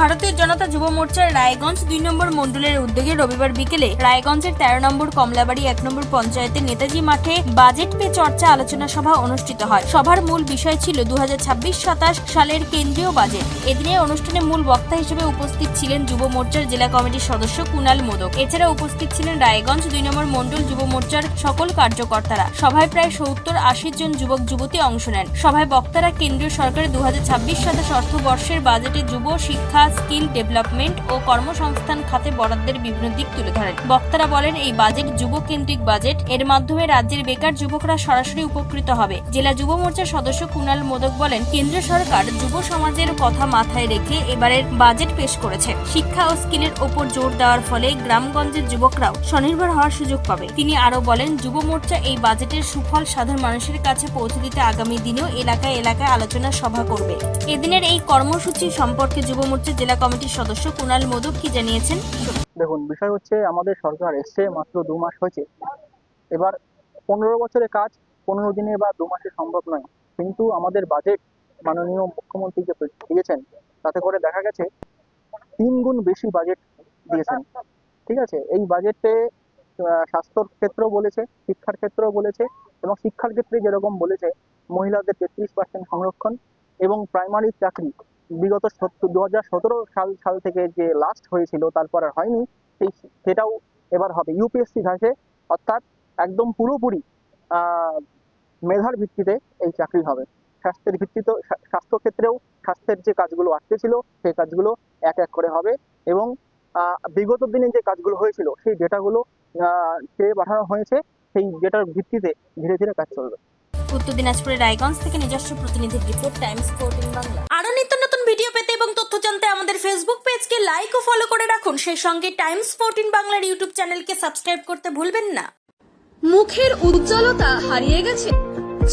ভারতীয় জনতা যুব মোর্চার রায়গঞ্জ 2 নম্বর মণ্ডলের উদ্যোগে রবিবার বিকেলে রায়গঞ্জের 13 নম্বর কমলাবাড়ি 1 নম্বর পঞ্চায়েতের নেতাজি মাঠে বাজেট পে চর্চা আলোচনা সভা অনুষ্ঠিত হয়। সভার মূল বিষয় ছিল 2026-27 সালের কেন্দ্রীয় বাজেট। এদিনের অনুষ্ঠানে মূল বক্তা হিসেবে উপস্থিত ছিলেন যুব মোর্চার জেলা কমিটির সদস্য কুণাল মোদক। এছাড়া উপস্থিত ছিলেন রায়গঞ্জ 2 নম্বর মণ্ডল যুব মোর্চার সকল কার্যকর্তারা। সভায় প্রায় 70-80 জন যুবক যুবতী অংশ নেন। সভায় বক্তারা কেন্দ্রীয় সরকারের 2026-27 অর্থবর্ষের বাজেটে যুব শিক্ষা, স্কিল ডেভেলপমেন্ট ও কর্মসংস্থান খাতে বরাদ্দের বিভিন্ন দিক তুলে ধরেন। বক্তারা বলেন, এই বাজেট যুব কেন্দ্রিক বাজেট। এর মাধ্যমে রাজ্যের বেকার যুবকরা সরাসরি উপকৃত হবে। জেলা যুব মোর্চার সদস্য কুণাল মোদক বলেন, কেন্দ্র সরকার যুব সমাজের কথা মাথায় রেখে এবারের বাজেট পেশ করেছে। শিক্ষা ও স্কিলের ওপর জোর দেওয়ার ফলে গ্রামগঞ্জের যুবকরাও স্বনির্ভর হওয়ার সুযোগ পাবে। তিনি আরো বলেন, যুব মোর্চা এই বাজেটের সুফল সাধারণ মানুষের কাছে পৌঁছে দিতে আগামী দিনেও এলাকায় এলাকায় আলোচনা সভা করবে। এদিনের এই কর্মসূচি সম্পর্কে যুব মোর্চার জেলা কমিটির সদস্য কুণাল মোদক কি জানিয়েছেন? দেখুন, বিষয় হচ্ছে আমাদের সরকার এসছে মাত্র 2 মাস হয়েছে। এবার 15 বছরের কাজ 15 দিনে বা 2 মাসে সম্ভব নয়। কিন্তু আমাদের বাজেট মাননীয় মুখ্যমন্ত্রী যে দিয়েছেন, তাতে করে দেখা গেছে 3 গুণ বেশি বাজেট দিয়েছেন। ঠিক আছে, এই বাজেটে স্বাস্থ্যর ক্ষেত্রেও বলেছে, শিক্ষার ক্ষেত্রেও বলেছে, এবং শিক্ষার ক্ষেত্রে যেরকম বলেছে মহিলাদের 33% সংরক্ষণ এবং প্রাইমারি চাকরি বিগত 2017 সাল থেকে যে লাস্ট হয়েছিল, তারপর আর হয়নি, সেটাও এবার হবে ইউপিএসসি ধাঁচে, অর্থাৎ একদম পুরোপুরি মেধার ভিত্তিতে এই চাকরি হবে। স্বাস্থ্যের ভিত্তিতে, স্বাস্থ্য ক্ষেত্রেও স্বাস্থ্যের যে কাজগুলো আটকে ছিল সেই কাজগুলো এক এক করে হবে, এবং বিগত দিনে যে কাজগুলো হয়েছিল সেই ডেটাগুলো চেয়ে পাঠানো হয়েছে। সেই ডেটার ভিত্তিতে ধীরে ধীরে কাজ চলবে। উত্তর দিনাজপুরের রায়গঞ্জ থেকে নিজস্ব প্রতিনিধির রিপোর্ট, টাইমস 14 বাংলা। আরো নিত্য নতুন ভিডিও পেতে এবং তথ্য জানতে আমাদের ফেসবুক পেজকে লাইক ও ফলো করে রাখুন। সেই সঙ্গে টাইমস 14 বাংলার ইউটিউব চ্যানেলকে সাবস্ক্রাইব করতে ভুলবেন না। মুখের উজ্জ্বলতা হারিয়ে গেছে,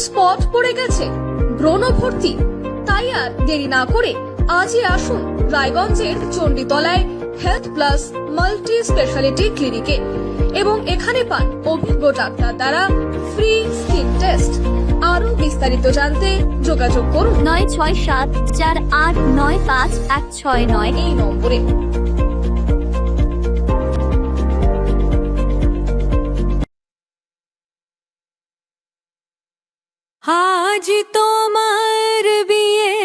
স্পট পড়ে গেছে, ব্রণ ভর্তি, তাই আর দেরি না করে আজই আসুন রায়গঞ্জের চণ্ডীতলায় হেলথ প্লাস মাল্টি স্পেশালিটি ক্লিনিকে এবং এখানে পান অভিজ্ঞ ডাক্তার দ্বারা ফ্রি স্কিন টেস্ট। আরো বিস্তারিত জানতে যোগাযোগ করুন 9674895169 এই নম্বরে। আজ তোমার বিয়ে,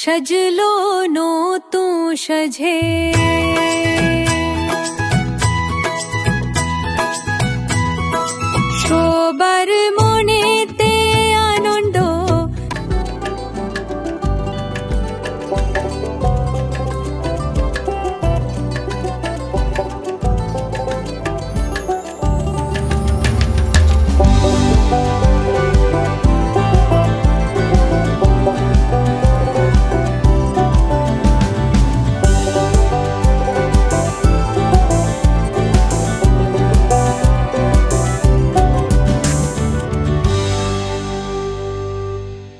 সাজলো নতুন সাজে।